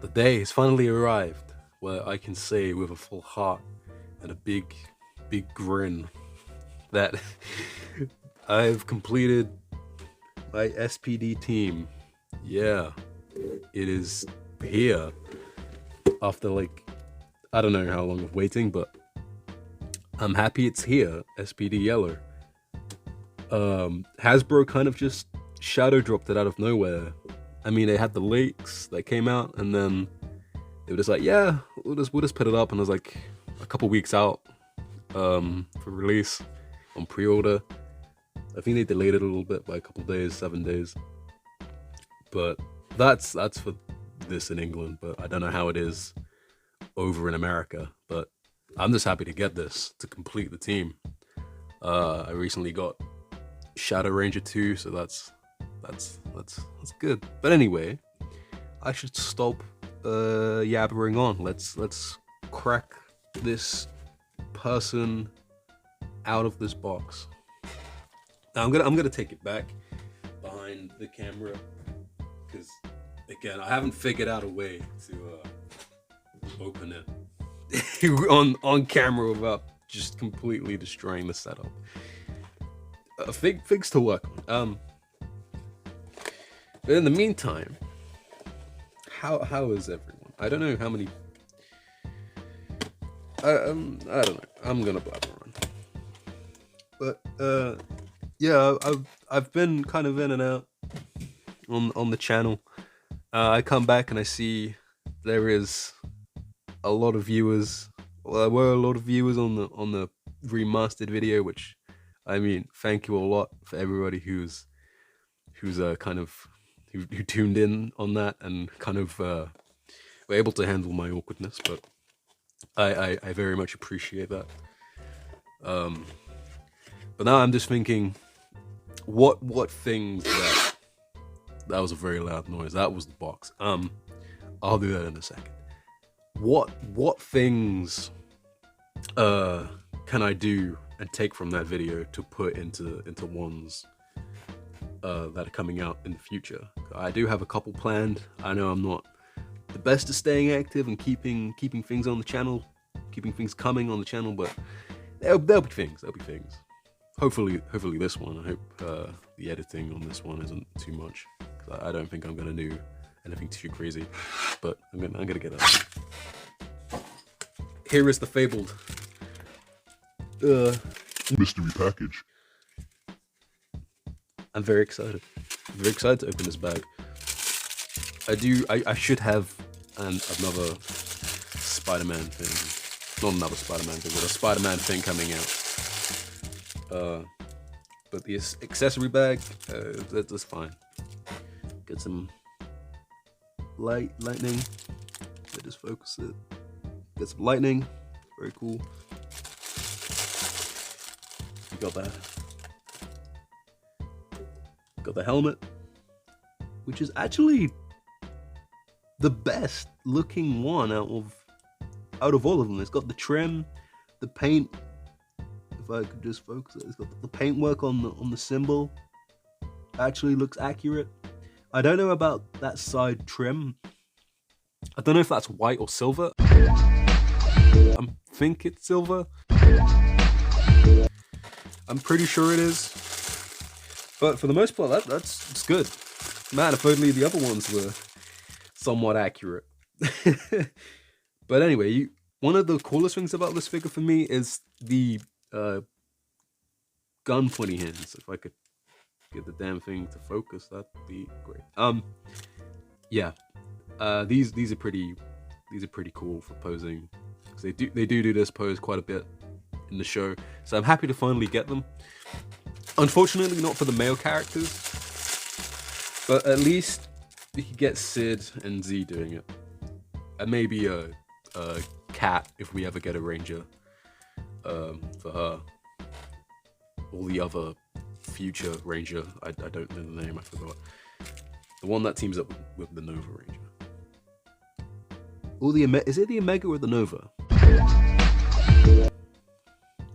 The day has finally arrived where I can say with a full heart and a big, big grin that I've completed my SPD team. Yeah, it is here after like, I don't know how long of waiting, but I'm happy it's here, SPD Yellow. Hasbro kind of just shadow dropped it out of nowhere. I mean, they had the leaks that came out, and then they were just like, yeah, we'll just put it up, and it was like a couple weeks out for release on pre-order. I think they delayed it a little bit by a couple days, 7 days. But that's for this in England, but I don't know how it is over in America. But I'm just happy to get this to complete the team. I recently got Shadow Ranger 2, so that's good. But anyway, I should stop yabbering on. Let's crack this person out of this box. Now I'm gonna take it back behind the camera because again I haven't figured out a way to open it on camera without just completely destroying the setup. Figs to work on. But in the meantime, how is everyone? I don't know how many. I don't know. I'm gonna blabber on. But yeah, I've been kind of in and out on the channel. I come back and I see there is a lot of viewers. Well, there were a lot of viewers on the remastered video, which I mean, thank you a lot for everybody who's kind of who tuned in on that and kind of were able to handle my awkwardness. But I very much appreciate that. But now I'm just thinking, what things that was a very loud noise. That was the box. I'll do that in a second. What things can I do and take from that video to put into ones that are coming out in the future? I do have a couple planned. I know I'm not the best at staying active and keeping things on the channel, keeping things coming on the channel, but there'll be things. Hopefully this one. I hope the editing on this one isn't too much. I don't think I'm gonna do anything too crazy, but I'm gonna get that. Here is the fabled mystery package. I'm very excited. I'm very excited to open this bag. I should have another Spider-Man thing. Not another Spider-Man thing, but a Spider-Man thing coming out. But the accessory bag, that's fine. Get some lightning. Let just focus it. Get some lightning. Very cool. You got that. Got the helmet, which is actually the best looking one out of all of them. It's got the trim, the paint. If I could just focus it, it's got the paintwork on the symbol. Actually looks accurate. I don't know about that side trim. I don't know if that's white or silver. I think it's silver. I'm pretty sure it is. But for the most part, that's good. Man, if only the other ones were somewhat accurate. But anyway, one of the coolest things about this figure for me is the gun pointy hands. If I could get the damn thing to focus, that'd be great. Yeah, these are pretty cool for posing, because they do this pose quite a bit in the show. So I'm happy to finally get them. Unfortunately, not for the male characters, but at least we could get Sid and Z doing it, and maybe a Cat if we ever get a Ranger for her, or the other future Ranger. I don't know the name. I forgot. The one that teams up with the Nova Ranger. Or is it the Omega or the Nova? I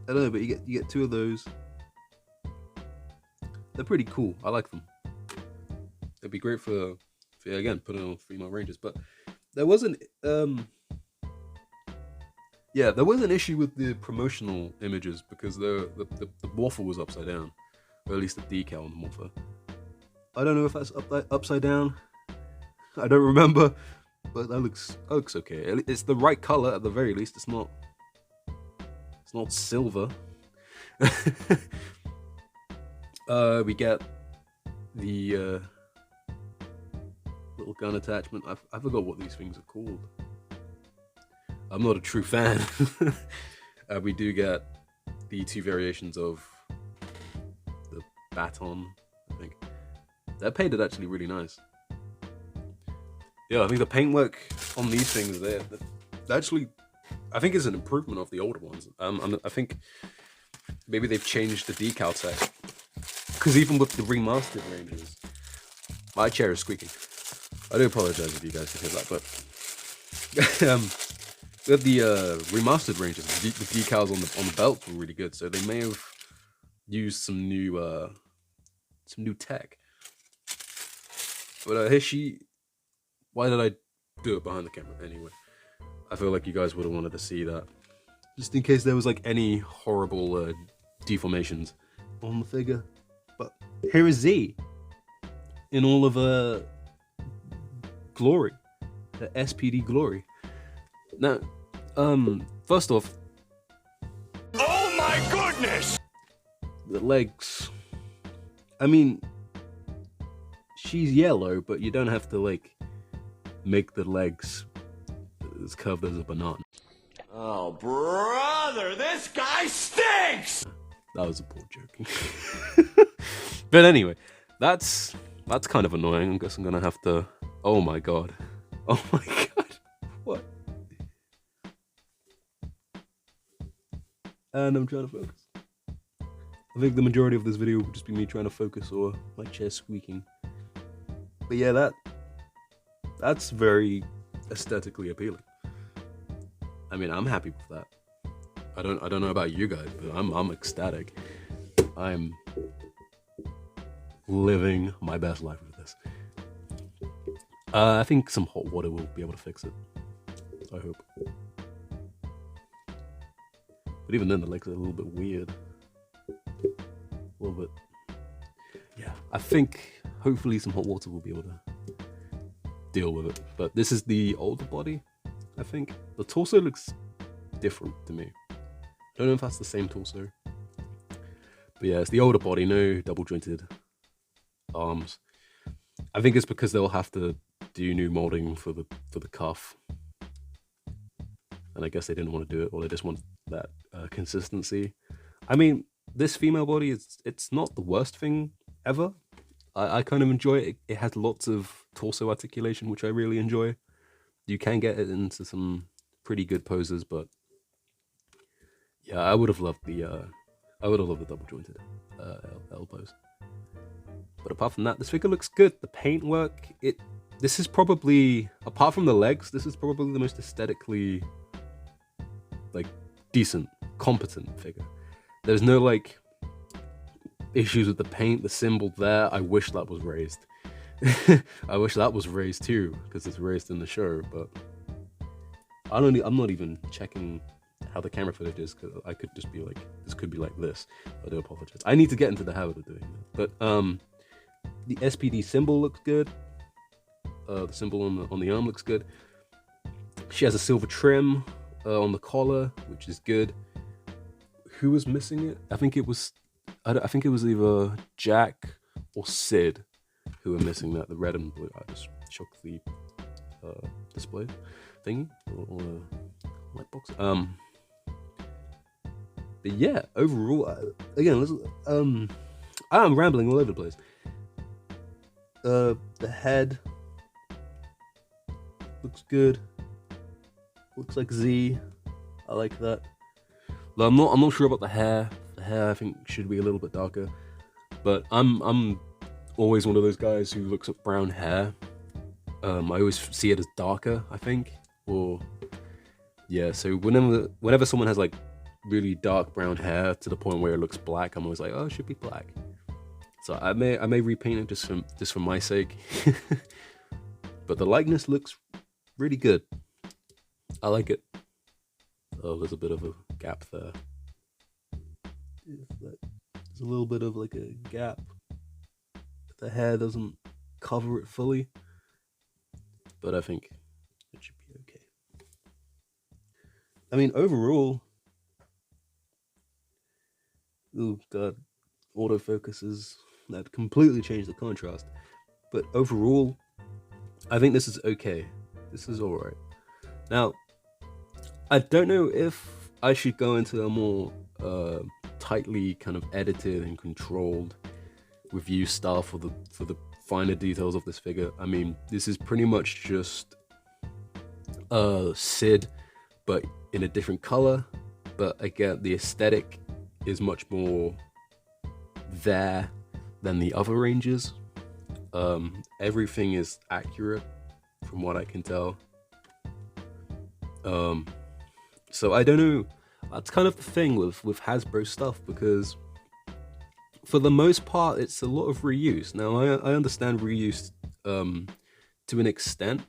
don't know, but you get two of those. They're pretty cool. I like them. It'd be great for again, putting on female Rangers. But there was an yeah, there was an issue with the promotional images because the morpher was upside down, or at least the decal on the morpher. I don't know if that's upside down. I don't remember, but that looks okay. It's the right color at the very least. It's not silver. We get the little gun attachment. I forgot what these things are called. I'm not a true fan. We do get the two variations of the baton, I think. That painted actually really nice. Yeah, I think the paintwork on these things there, actually, I think is an improvement of the older ones. I think maybe they've changed the decal tech. Because even with the remastered ranges, my chair is squeaking. I do apologize if you guys can hear that, but with the remastered ranges, the decals on the belt were really good. So they may have used some new tech. But why did I do it behind the camera anyway? I feel like you guys would have wanted to see that, just in case there was like any horrible deformations on the figure. But here is Z in all of glory, the SPD glory. Now, first off, oh my goodness! The legs. I mean, she's yellow, but you don't have to like make the legs as curved as a banana. Oh, brother, this guy stinks! That was a poor joke. But anyway, that's kind of annoying. I guess I'm gonna have to. Oh my god. Oh my god. What? And I'm trying to focus. I think the majority of this video will just be me trying to focus or my chair squeaking. But yeah, that's very aesthetically appealing. I mean, I'm happy with that. I don't know about you guys, but I'm ecstatic. I'm living my best life with this. I think some hot water will be able to fix it. I hope. But even then, the legs are a little bit weird. A little bit. Yeah, I think hopefully some hot water will be able to deal with it. But this is the older body, I think. The torso looks different to me. I don't know if that's the same torso. But yeah, it's the older body, no double jointed arms. I think it's because they'll have to do new molding for the cuff. And I guess they didn't want to do it, or they just want that consistency. I mean, this female body, it's not the worst thing ever. I kind of enjoy it. It has lots of torso articulation, which I really enjoy. You can get it into some pretty good poses, but yeah, I would have loved the double jointed elbows. But apart from that, this figure looks good. The paintwork, this is probably, apart from the legs, this is probably the most aesthetically like decent, competent figure. There's no like issues with the paint, the symbol there. I wish that was raised. I wish that was raised too, because it's raised in the show, but I'm not even checking how the camera footage is, because I could just be like, this could be like this. I do apologize. I need to get into the habit of doing that. But the SPD symbol looks good. The symbol on the arm looks good. She has a silver trim on the collar, which is good. Who was missing it? I think it was either Jack or Sid who were missing that. The red and blue. I just shook the display thingy or light box. But yeah, overall, again, I'm rambling all over the place. The head looks good. Looks like Z. I like that. Though I'm not sure about the hair. The hair I think should be a little bit darker. But I'm always one of those guys who looks at brown hair. I always see it as darker, I think. Or yeah, so whenever someone has like really dark brown hair to the point where it looks black, I'm always like, oh, it should be black. So I may repaint it just for my sake. But the likeness looks really good. I like it. Oh, there's a bit of a gap there. There's a little bit of like a gap. The hair doesn't cover it fully, but I think it should be okay. I mean, overall, oh god, autofocuses that completely changed the contrast. But overall, I think this is okay. This is alright. Now, I don't know if I should go into a more tightly kind of edited and controlled review style for the finer details of this figure. I mean, this is pretty much just Sid, but in a different color. But again, the aesthetic is much more there than the other ranges. Everything is accurate from what I can tell. So I don't know. That's kind of the thing with Hasbro stuff, because for the most part it's a lot of reuse. Now I understand reuse to an extent.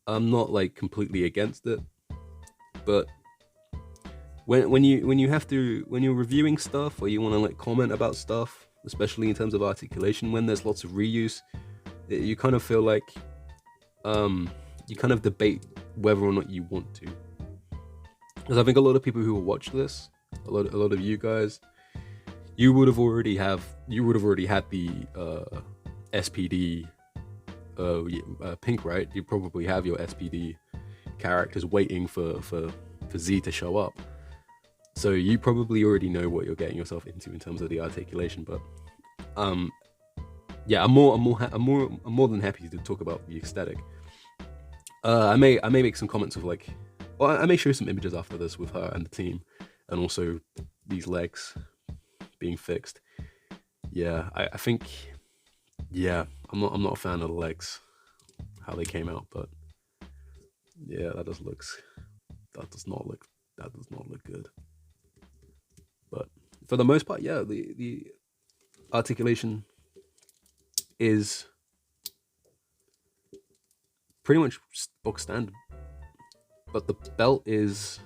I'm not like completely against it, but when you're reviewing stuff, or you want to like comment about stuff, especially in terms of articulation, when there's lots of reuse, you kind of feel like you kind of debate whether or not you want to. Because I think a lot of people who will watch this, a lot of you guys, you would have already had the SPD pink, right? You probably have your SPD characters waiting for Z to show up. So you probably already know what you're getting yourself into in terms of the articulation. But yeah, I'm more than happy to talk about the aesthetic. I may make some comments of like, well, I may show some images after this with her and the team, and also these legs being fixed. Yeah, I think, yeah, I'm not a fan of the legs, how they came out, but yeah, that does not look good. But for the most part, yeah, the articulation is pretty much box standard, but the belt is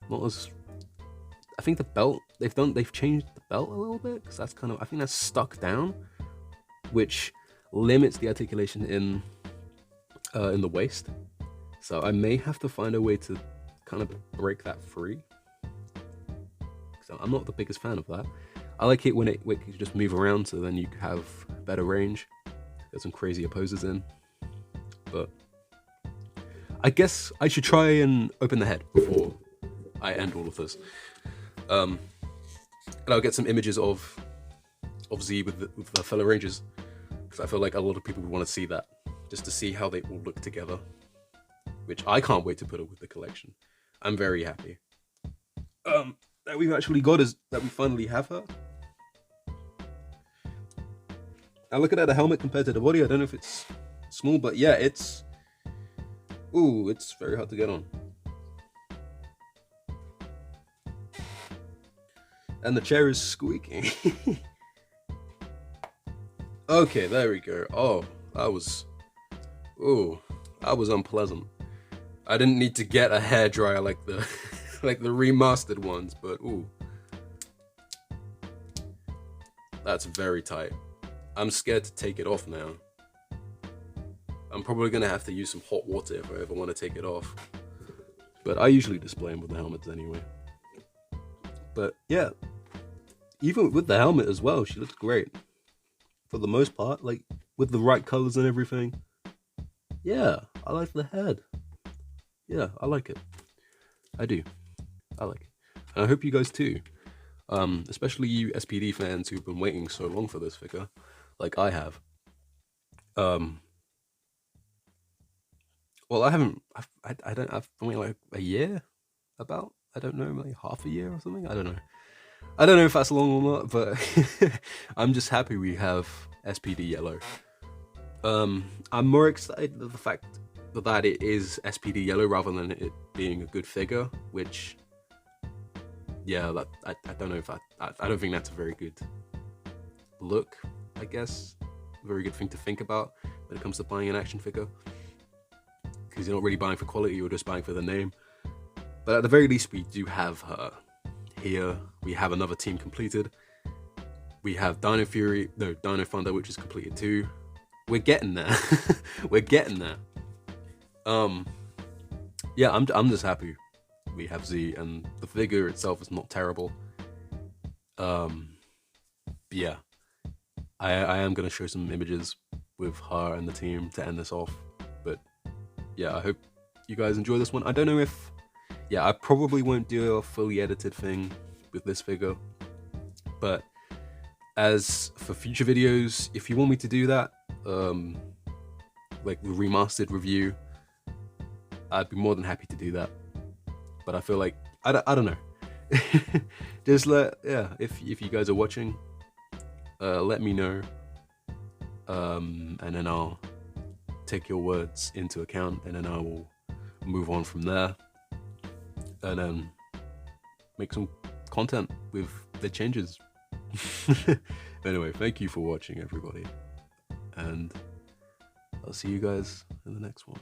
not as. I think the belt they've changed the belt a little bit, because that's kind of, I think that's stuck down, which limits the articulation in the waist. So I may have to find a way to kind of break that free. So I'm not the biggest fan of that. I like it when it can just move around, so then you have better range. Get some crazier poses in. But I guess I should try and open the head before I end all of this. And I'll get some images of Z with the fellow Rangers, because I feel like a lot of people would want to see that, just to see how they all look together, which I can't wait to put up with the collection. I'm very happy that we've actually got is that we finally have her. Now looking at the helmet compared to the body, I don't know if it's small, but yeah, it's very hard to get on. And the chair is squeaking. Okay, there we go. Oh, that was unpleasant. I didn't need to get a hairdryer like the like the remastered ones, but that's very tight. I'm scared to take it off now. I'm probably gonna have to use some hot water if I ever want to take it off. But I usually display them with the helmets anyway. But yeah, even with the helmet as well, she looks great. For the most part, like with the right colors and everything. Yeah, I like the head. Yeah, I like it. I do. I like it. And I hope you guys too. Especially you SPD fans who've been waiting so long for this figure, like I have. Well, I've only like a year, about. I don't know, like half a year or something. I don't know if that's long or not, but I'm just happy we have SPD yellow. I'm more excited of the fact that it is SPD yellow rather than it being a good figure, which, yeah, that I don't know if I don't think that's a very good look, I guess. A very good thing to think about when it comes to buying an action figure. because you're not really buying for quality, you're just buying for the name. But at the very least, we do have her here. We have another team completed. We have Dino Thunder, which is completed too. We're getting there. We're getting there. Yeah, I'm just happy we have Z, and the figure itself is not terrible. Yeah, I am gonna show some images with her and the team to end this off. But yeah, I hope you guys enjoy this one. I don't know if, yeah, I probably won't do a fully edited thing with this figure, but as for future videos, if you want me to do that, like the remastered review, I'd be more than happy to do that. But I feel like I don't know. Just if you guys are watching, let me know, and then I'll take your words into account, and then I will move on from there, and then make some content with the changes. Anyway, thank you for watching, everybody, and I'll see you guys in the next one.